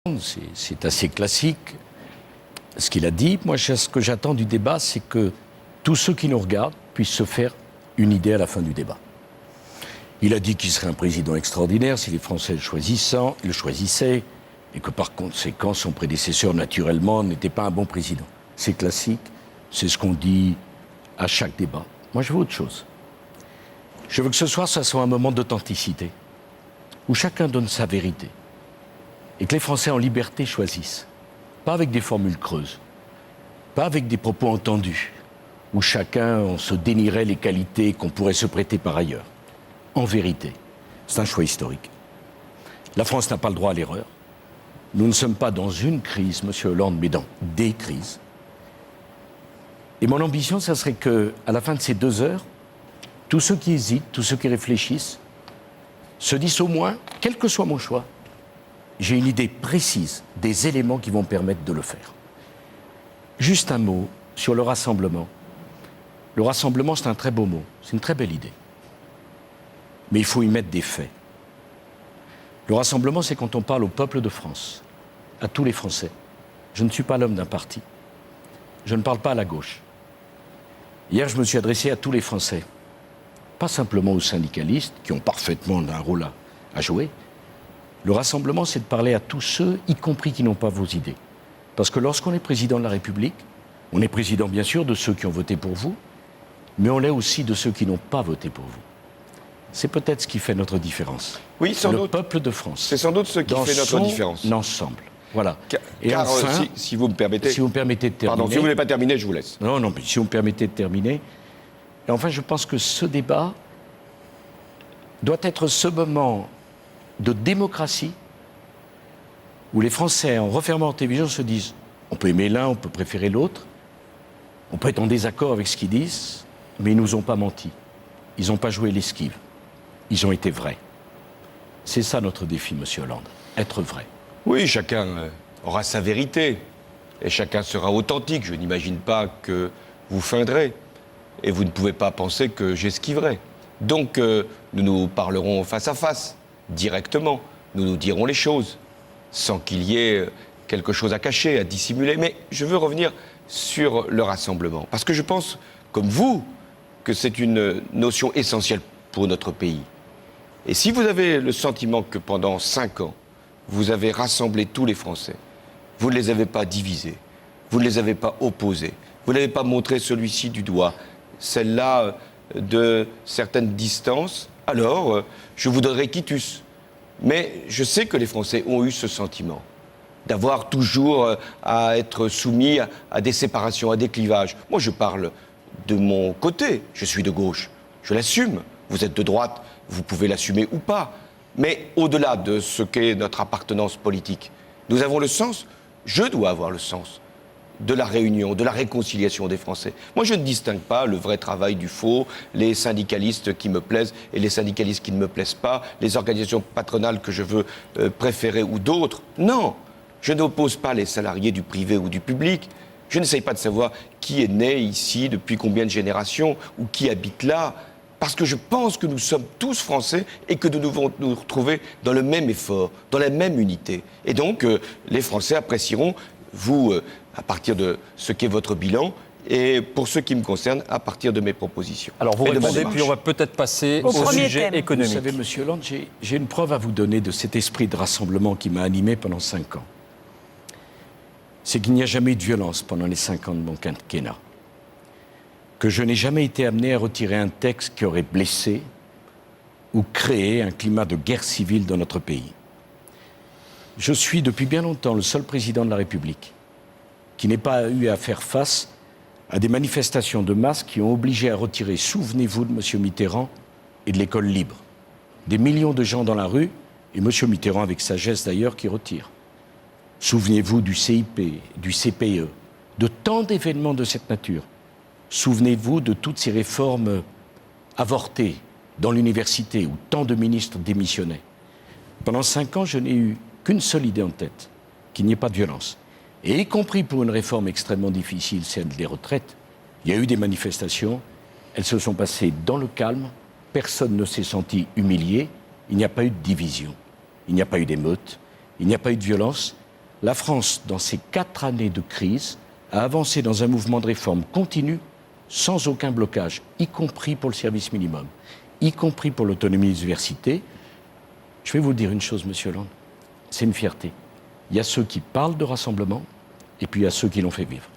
C'est assez classique ce qu'il a dit. Moi, ce que j'attends du débat, c'est que tous ceux qui nous regardent puissent se faire une idée à la fin du débat. Il a dit qu'il serait un président extraordinaire si les Français le choisissaient, et que par conséquent, son prédécesseur, naturellement, n'était pas un bon président. C'est classique, c'est ce qu'on dit à chaque débat. Moi, je veux autre chose. Je veux que ce soir, ça soit un moment d'authenticité, où chacun donne sa vérité, et que les Français en liberté choisissent. Pas avec des formules creuses, pas avec des propos entendus, où chacun se dénierait les qualités qu'on pourrait se prêter par ailleurs. En vérité, c'est un choix historique. La France n'a pas le droit à l'erreur. Nous ne sommes pas dans une crise, M. Hollande, mais dans des crises. Et mon ambition, ça serait qu'à la fin de ces 2 heures, tous ceux qui hésitent, tous ceux qui réfléchissent, se disent au moins, quel que soit mon choix, j'ai une idée précise des éléments qui vont permettre de le faire. Juste un mot sur le rassemblement. Le rassemblement, c'est un très beau mot, c'est une très belle idée. Mais il faut y mettre des faits. Le rassemblement, c'est quand on parle au peuple de France, à tous les Français. Je ne suis pas l'homme d'un parti. Je ne parle pas à la gauche. Hier, je me suis adressé à tous les Français. Pas simplement aux syndicalistes, qui ont parfaitement un rôle à jouer. Le rassemblement, c'est de parler à tous ceux, y compris qui n'ont pas vos idées. Parce que lorsqu'on est président de la République, on est président bien sûr de ceux qui ont voté pour vous, mais on l'est aussi de ceux qui n'ont pas voté pour vous. C'est peut-être ce qui fait notre différence. Oui, sans doute. Le peuple de France. C'est sans doute ce qui fait notre différence. Dans son ensemble. Voilà. Car enfin, si vous me permettez... Si vous me permettez de terminer... Pardon, si vous ne voulez pas terminer, je vous laisse. Non, mais si vous me permettez de terminer... Et enfin, je pense que ce débat doit être ce moment de démocratie où les Français, en refermant leur télévision, se disent on peut aimer l'un, on peut préférer l'autre, on peut être en désaccord avec ce qu'ils disent, mais ils ne nous ont pas menti. Ils n'ont pas joué l'esquive. Ils ont été vrais. C'est ça notre défi, M. Hollande, être vrai. Oui, chacun aura sa vérité et chacun sera authentique. Je n'imagine pas que vous feindrez et vous ne pouvez pas penser que j'esquiverai. Donc, nous nous parlerons face à face, directement. Nous nous dirons les choses, sans qu'il y ait quelque chose à cacher, à dissimuler. Mais je veux revenir sur le rassemblement, parce que je pense, comme vous, que c'est une notion essentielle pour notre pays. Et si vous avez le sentiment que pendant 5 ans, vous avez rassemblé tous les Français, vous ne les avez pas divisés, vous ne les avez pas opposés, vous n'avez pas montré celui-ci du doigt, celle-là de certaines distances, alors je vous donnerai quitus. Mais je sais que les Français ont eu ce sentiment d'avoir toujours à être soumis à des séparations, à des clivages. Moi, je parle de mon côté. Je suis de gauche. Je l'assume. Vous êtes de droite. Vous pouvez l'assumer ou pas. Mais au-delà de ce qu'est notre appartenance politique, nous avons le sens, je dois avoir le sens de la réunion, de la réconciliation des Français. Moi, je ne distingue pas le vrai travail du faux, les syndicalistes qui me plaisent et les syndicalistes qui ne me plaisent pas, les organisations patronales que je veux préférer ou d'autres. Non, je n'oppose pas les salariés du privé ou du public. Je n'essaye pas de savoir qui est né ici, depuis combien de générations, ou qui habite là, parce que je pense que nous sommes tous Français et que nous devons nous retrouver dans le même effort, dans la même unité. Et donc, les Français apprécieront, vous, à partir de ce qu'est votre bilan, et pour ce qui me concerne, à partir de mes propositions. Alors vous répondez, puis on va peut-être passer au sujet économique. Vous savez, M. Hollande, j'ai une preuve à vous donner de cet esprit de rassemblement qui m'a animé pendant 5 ans. C'est qu'il n'y a jamais eu de violence pendant les 5 ans de mon quinquennat. Que je n'ai jamais été amené à retirer un texte qui aurait blessé ou créé un climat de guerre civile dans notre pays. Je suis depuis bien longtemps le seul président de la République qui n'ait pas eu à faire face à des manifestations de masse qui ont obligé à retirer, souvenez-vous de M. Mitterrand et de l'école libre. Des millions de gens dans la rue, et M. Mitterrand avec sagesse d'ailleurs, qui retire. Souvenez-vous du CIP, du CPE, de tant d'événements de cette nature. Souvenez-vous de toutes ces réformes avortées dans l'université où tant de ministres démissionnaient. Pendant 5 ans, je n'ai eu qu'une seule idée en tête, qu'il n'y ait pas de violence. Et y compris pour une réforme extrêmement difficile, celle des retraites, il y a eu des manifestations, elles se sont passées dans le calme, personne ne s'est senti humilié, il n'y a pas eu de division, il n'y a pas eu d'émeute, il n'y a pas eu de violence, La France, dans ces 4 années de crise, a avancé dans un mouvement de réforme continu, sans aucun blocage, y compris pour le service minimum, y compris pour l'autonomie des universités. Je vais vous dire une chose, Monsieur Hollande, c'est une fierté. Il y a ceux qui parlent de rassemblement, et puis il y a ceux qui l'ont fait vivre.